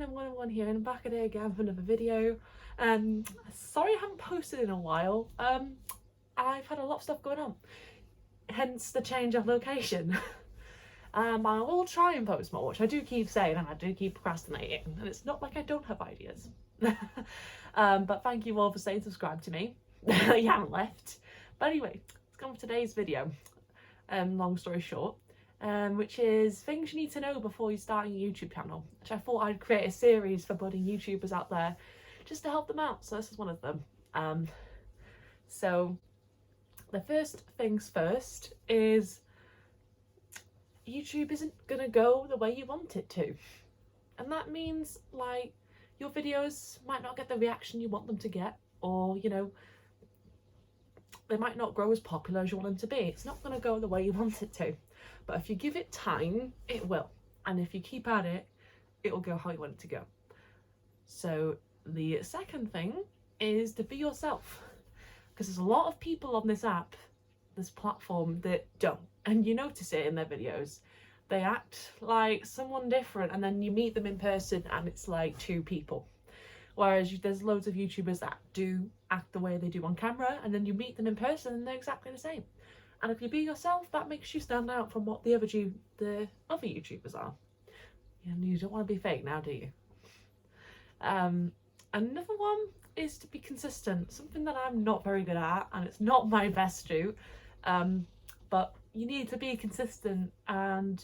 everyone, I'm 101 here and I'm back at it again for another video. Sorry I haven't posted in a while. I've had a lot of stuff going on, hence the change of location. I will try and post more, which I do keep saying, and I do keep procrastinating, and it's not like I don't have ideas. But thank you all for staying subscribed to me. You haven't left. But anyway, let's go on with today's video. Long story short, which is things you need to know before you start your YouTube channel, which I thought I'd create a series for budding YouTubers out there just to help them out. So this is one of them. So the first things first is YouTube isn't gonna go the way you want it to, and that means like your videos might not get the reaction you want them to get, or you know, they might not grow as popular as you want them to be. It's not going to go the way you want it to, but if you give it time, it will, and if you keep at it, it will go how you want it to go. So the second thing is to be yourself, because there's a lot of people on this app, this platform, that don't, and you notice it in their videos. They act like someone different, and then you meet them in person and it's like two people. Whereas there's loads of YouTubers that do act the way they do on camera, and then you meet them in person and they're exactly the same. And if you be yourself, that makes you stand out from what the other YouTubers are. And you don't want to be fake now, do you? Another one is to be consistent, something that I'm not very good at, and it's not my best shoot. But you need to be consistent, and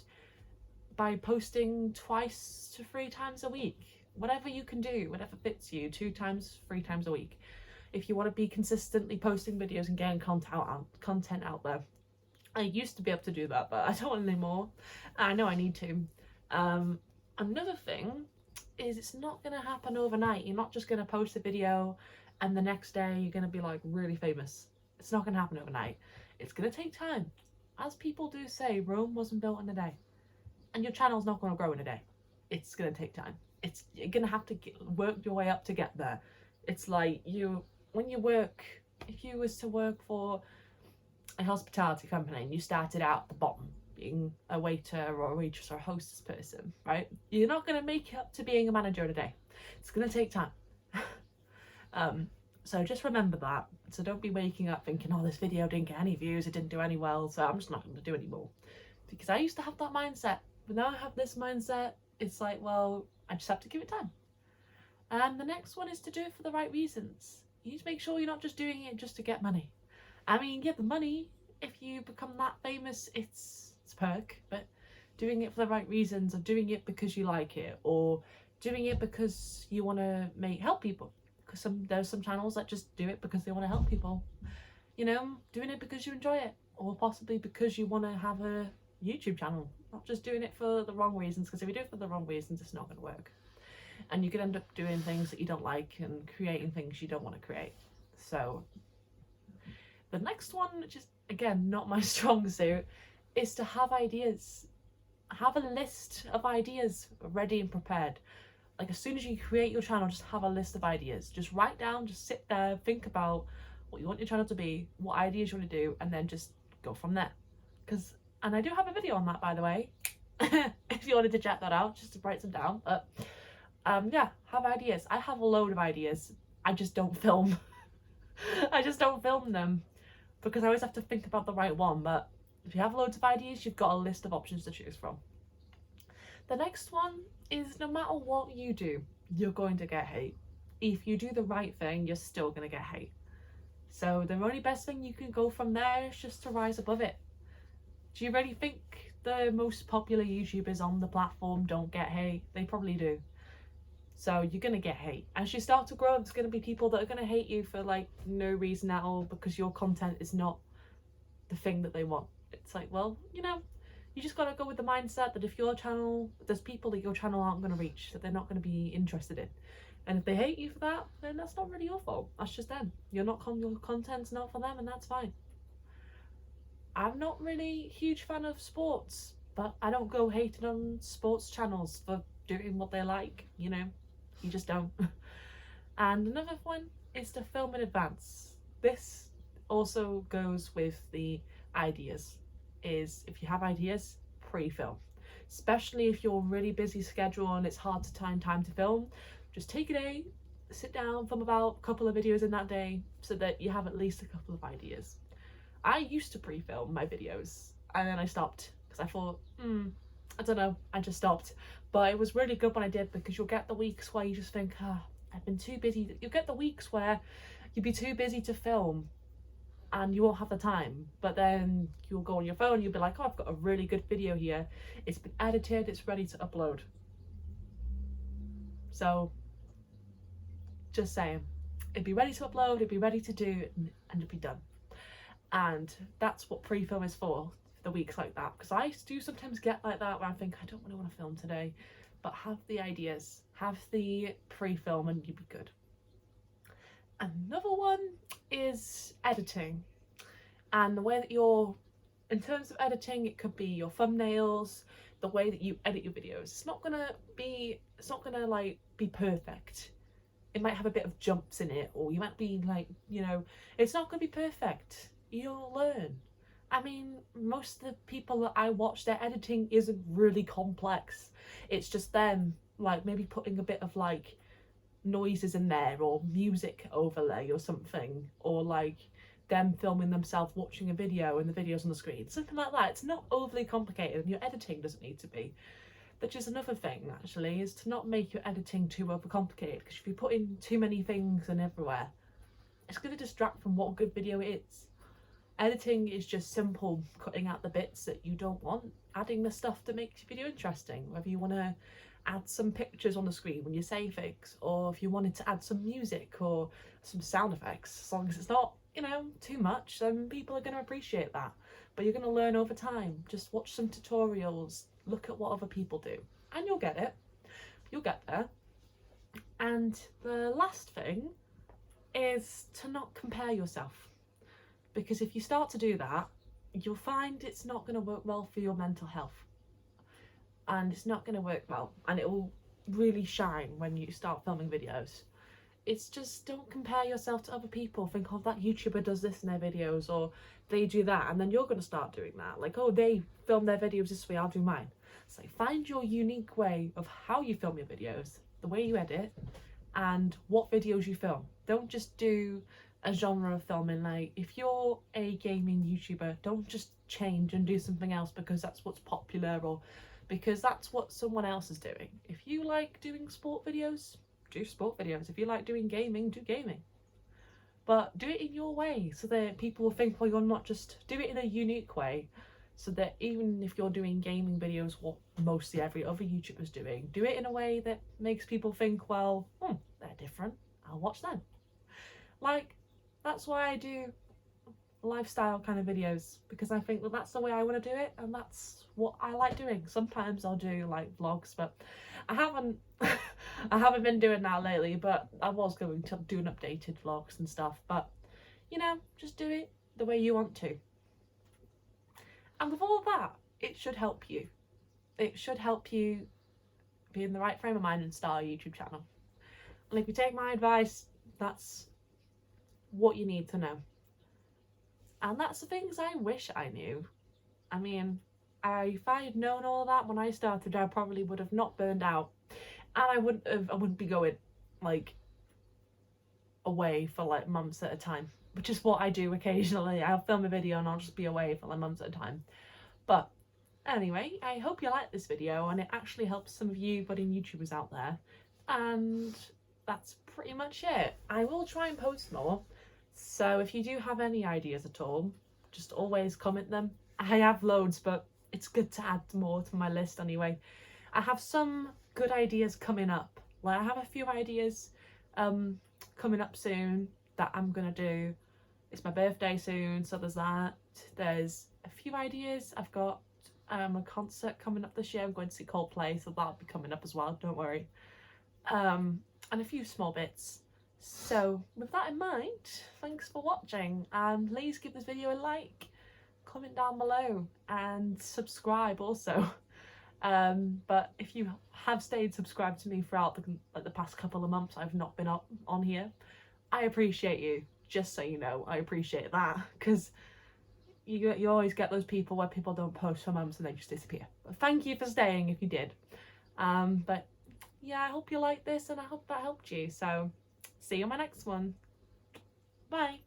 by posting 2 to 3 times a week, whatever you can do, whatever fits you, 2 times, 3 times a week. If you want to be consistently posting videos and getting content out there. I used to be able to do that, but I don't anymore. I know I need to. Another thing is it's not going to happen overnight. You're not just going to post a video and the next day you're going to be like really famous. It's not going to happen overnight. It's going to take time. As people do say, Rome wasn't built in a day. And your channel's not going to grow in a day. It's going to take time. You're going to have to work your way up to get there. It's like when you work, if you was to work for a hospitality company and you started out at the bottom, being a waiter or a waitress or a hostess person, right? You're not going to make it up to being a manager in a day. It's going to take time. So just remember that. So don't be waking up thinking, oh, this video didn't get any views, it didn't do any well, so I'm just not going to do anymore. Because I used to have that mindset, but now I have this mindset. It's like, well, I just have to give it time. And the next one is to do it for the right reasons. You need to make sure you're not just doing it just to get money. I mean, get the money. If you become that famous, it's a perk, but doing it for the right reasons, or doing it because you like it, or doing it because you want to help people. Because there's some channels that just do it because they want to help people. You know, doing it because you enjoy it, or possibly because you want to have a YouTube channel. Not just doing it for the wrong reasons, because if you do it for the wrong reasons, it's not going to work. And you could end up doing things that you don't like and creating things you don't want to create. So the next one, which is again not my strong suit, is to have ideas. Have a list of ideas ready and prepared. Like as soon as you create your channel, just have a list of ideas. Just write down, just sit there, think about what you want your channel to be, what ideas you want to do, and then just go from there. And I do have a video on that, by the way, if you wanted to check that out, just to write some down. But yeah, have ideas. I have a load of ideas. I just don't film. I just don't film them because I always have to think about the right one. But if you have loads of ideas, you've got a list of options to choose from. The next one is no matter what you do, you're going to get hate. If you do the right thing, you're still going to get hate. So the only best thing you can go from there is just to rise above it. Do you really think the most popular YouTubers on the platform don't get hate? They probably do. So you're going to get hate. As you start to grow, there's going to be people that are going to hate you for like no reason at all, because your content is not the thing that they want. It's like, well, you know, you just got to go with the mindset that if your channel, there's people that your channel aren't going to reach, that they're not going to be interested in. And if they hate you for that, then that's not really your fault. That's just them. Your content's not for them, and that's fine. I'm not really a huge fan of sports, but I don't go hating on sports channels for doing what they like, you know. You just don't. And another one is to film in advance. This also goes with the ideas, is if you have ideas, pre-film. especially if you're really busy schedule and it's hard to find time to film. Just take a day, sit down, film about a couple of videos in that day so that you have at least a couple of ideas. I used to pre-film my videos and then I stopped because I thought, I don't know, I just stopped. But it was really good when I did, because you'll get the weeks where you just think, I've been too busy. You'll get the weeks where you'll be too busy to film and you won't have the time, but then you'll go on your phone, you'll be like, oh, I've got a really good video here, it's been edited, it's ready to upload. So just saying, it'd be ready to upload, it'd be ready to do, and it'd be done. And that's what pre-film is for the weeks like that, because I do sometimes get like that where I think I don't really want to film today, but have the ideas, have the pre-film, and you'd be good. Another one is editing, and the way that in terms of editing, it could be your thumbnails, the way that you edit your videos. It's not gonna like be perfect. It might have a bit of jumps in it, or you might be like, it's not gonna be perfect. You'll learn. I mean, most of the people that I watch, their editing isn't really complex. It's just them like maybe putting a bit of like noises in there or music overlay or something, or like them filming themselves watching a video and the video's on the screen, something like that. It's not overly complicated, and your editing doesn't need to be. Which is another thing, actually, is to not make your editing too overcomplicated, because if you put in too many things and everywhere, it's going to distract from what a good video is. Editing is just simple cutting out the bits that you don't want, adding the stuff that makes your video interesting, whether you want to add some pictures on the screen when you say things, or if you wanted to add some music or some sound effects. As long as it's not, too much, then people are going to appreciate that. But you're going to learn over time. Just watch some tutorials, look at what other people do, and you'll get it. You'll get there. And the last thing is to not compare yourself, because if you start to do that, you'll find it's not going to work well for your mental health, and it's not going to work well, and it will really shine when you start filming videos. It's just, don't compare yourself to other people. Think, oh, that YouTuber does this in their videos, or they do that, and then you're going to start doing that. Like, oh, they film their videos this way, I'll do mine. So find your unique way of how you film your videos, the way you edit, and what videos you film. Don't just do a genre of filming. Like, if you're a gaming YouTuber, don't just change and do something else because that's what's popular, or because that's what someone else is doing. If you like doing sport videos, do sport videos. If you like doing gaming, do gaming. But do it in your way so that people will think, well, you're not just... Do it in a unique way so that even if you're doing gaming videos, what mostly every other YouTuber's doing, do it in a way that makes people think, well, they're different, I'll watch them. Like, that's why I do lifestyle kind of videos, because I think, well, that's the way I want to do it, and that's what I like doing. Sometimes I'll do like vlogs, but I haven't I haven't been doing that lately, but I was going to do an updated vlogs and stuff. But just do it the way you want to, and with all of that, it should help you. It should help you be in the right frame of mind and start a YouTube channel. And if you take my advice, that's what you need to know. And that's the things I wish I knew. I mean, if I had known all that when I started, I probably would have not burned out, and I wouldn't be going like away for like months at a time, which is what I do occasionally. I'll film a video and I'll just be away for like months at a time. But anyway, I hope you like this video and it actually helps some of you budding YouTubers out there. And that's pretty much it. I will try and post more. So if you do have any ideas at all, just always comment them. I have loads, but it's good to add more to my list anyway. I have some good ideas coming up. Like, I have a few ideas coming up soon that I'm gonna do. It's my birthday soon, so there's that. There's a few ideas. I've got a concert coming up this year. I'm going to see Coldplay, so that'll be coming up as well, don't worry. And a few small bits. So with that in mind, thanks for watching, and please give this video a like, comment down below, and subscribe also. But if you have stayed subscribed to me throughout the past couple of months I've not been up on here, I appreciate you. Just so you know, I appreciate that, because you always get those people where people don't post for months and they just disappear. But thank you for staying if you did. But yeah, I hope you liked this and I hope that helped you. So see you on my next one. Bye.